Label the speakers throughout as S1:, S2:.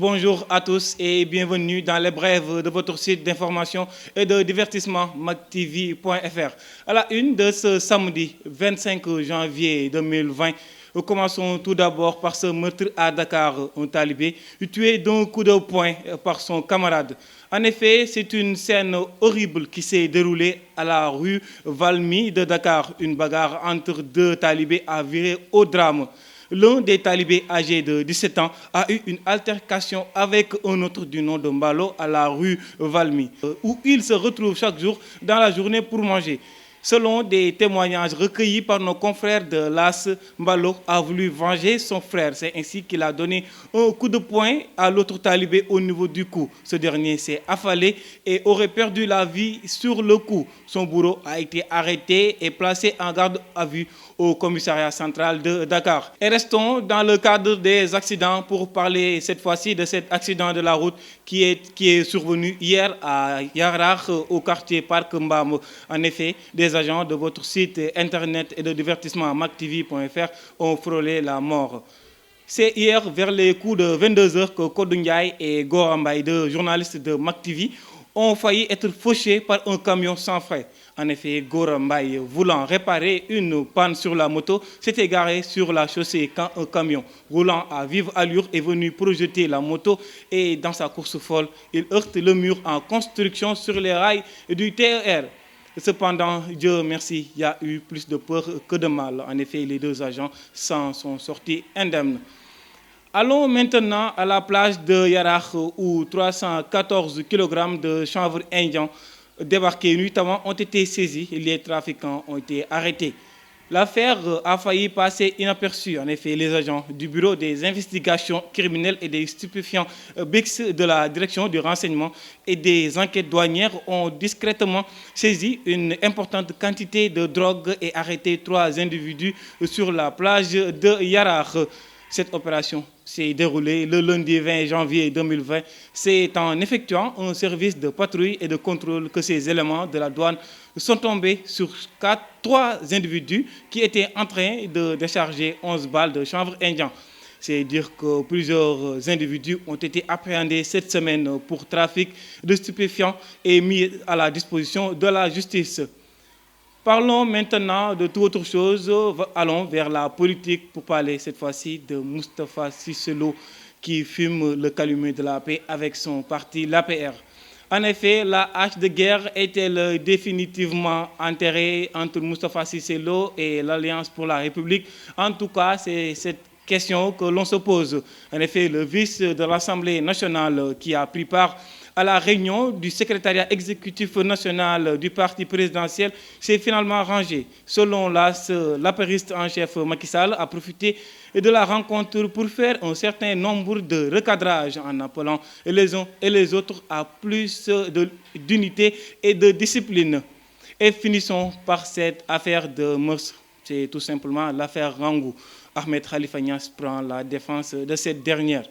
S1: Bonjour à tous et bienvenue dans les brèves de votre site d'information et de divertissement mactv.fr. À la une de ce samedi 25 janvier 2020, nous commençons tout d'abord par ce meurtre à Dakar, un talibé tué d'un coup de poing par son camarade. En effet, c'est une scène horrible qui s'est déroulée à la rue Valmy de Dakar. Une bagarre entre deux talibés a viré au drame. L'un des talibés âgé de 17 ans a eu une altercation avec un autre du nom de Mbalo à la rue Valmy, où il se retrouve chaque jour dans la journée pour manger. Selon des témoignages recueillis par nos confrères de l'AS, Mbalo a voulu venger son frère. C'est ainsi qu'il a donné un coup de poing à l'autre talibé au niveau du cou. Ce dernier s'est affalé et aurait perdu la vie sur le coup. Son bourreau a été arrêté et placé en garde à vue au commissariat central de Dakar. Et restons dans le cadre des accidents pour parler cette fois-ci de cet accident de la route qui est survenu hier à Yarakh au quartier Parc Mbam. En effet, des agents de votre site internet et de divertissement mactv.fr ont frôlé la mort. C'est hier vers les coups de 22h que Kodou Ndiaye et Gora Mbaye, deux journalistes de MacTV, ont failli être fauchés par un camion sans frein. En effet, Gora Mbaye, voulant réparer une panne sur la moto, s'est égaré sur la chaussée quand un camion roulant à vive allure est venu projeter la moto et dans sa course folle, il heurte le mur en construction sur les rails du TER. Cependant, Dieu merci, il y a eu plus de peur que de mal. En effet, les deux agents s'en sont sortis indemnes. Allons maintenant à la plage de Yarakh où 314 kg de chanvre indien débarqués nuitamment ont été saisis et les trafiquants ont été arrêtés. L'affaire a failli passer inaperçue. En effet, les agents du Bureau des investigations criminelles et des stupéfiants BIX de la direction du renseignement et des enquêtes douanières ont discrètement saisi une importante quantité de drogue et arrêté 3 individus sur la plage de Yarakh. Cette opération s'est déroulée le lundi 20 janvier 2020. C'est en effectuant un service de patrouille et de contrôle que ces éléments de la douane sont tombés sur 3 individus qui étaient en train de décharger 11 balles de chanvre indien. C'est dire que plusieurs individus ont été appréhendés cette semaine pour trafic de stupéfiants et mis à la disposition de la justice. Parlons maintenant de toute autre chose. Allons vers la politique pour parler cette fois-ci de Moustapha Cissé Lo qui fume le calumet de la paix avec son parti, l'APR. En effet, la hache de guerre est-elle définitivement enterrée entre Moustapha Cissé Lo et l'Alliance pour la République? En tout cas, c'est cette question que l'on se pose. En effet, le vice de l'Assemblée nationale qui a pris part à la réunion du secrétariat exécutif national du parti présidentiel s'est finalement rangé. Selon l'apériste en chef Macky Sall a profité de la rencontre pour faire un certain nombre de recadrages en appelant les uns et les autres à plus d'unité et de discipline. Et finissons par cette affaire de mœurs. C'est tout simplement l'affaire Rangou. Ahmed Khalifa Niasse prend la défense de cette dernière.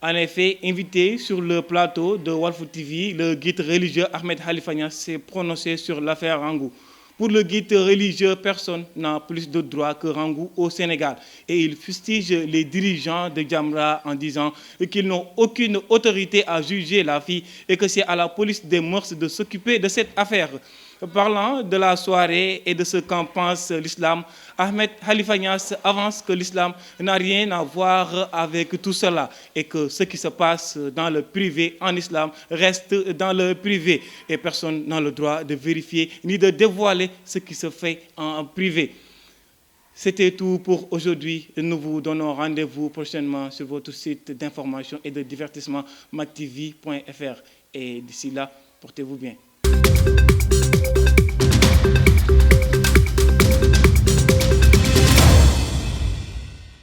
S1: En effet, invité sur le plateau de Walf TV, le guide religieux Ahmed Khalifa Niasse s'est prononcé sur l'affaire Rangou. Pour le guide religieux, personne n'a plus de droits que Rangou au Sénégal. Et il fustige les dirigeants de Jamra en disant qu'ils n'ont aucune autorité à juger la fille et que c'est à la police des mœurs de s'occuper de cette affaire. Parlant de la soirée et de ce qu'en pense l'islam, Ahmed Khalifa Niasse avance que l'islam n'a rien à voir avec tout cela et que ce qui se passe dans le privé en islam reste dans le privé et personne n'a le droit de vérifier ni de dévoiler ce qui se fait en privé. C'était tout pour aujourd'hui. Nous vous donnons rendez-vous prochainement sur votre site d'information et de divertissement mactv.fr. Et d'ici là, portez-vous bien.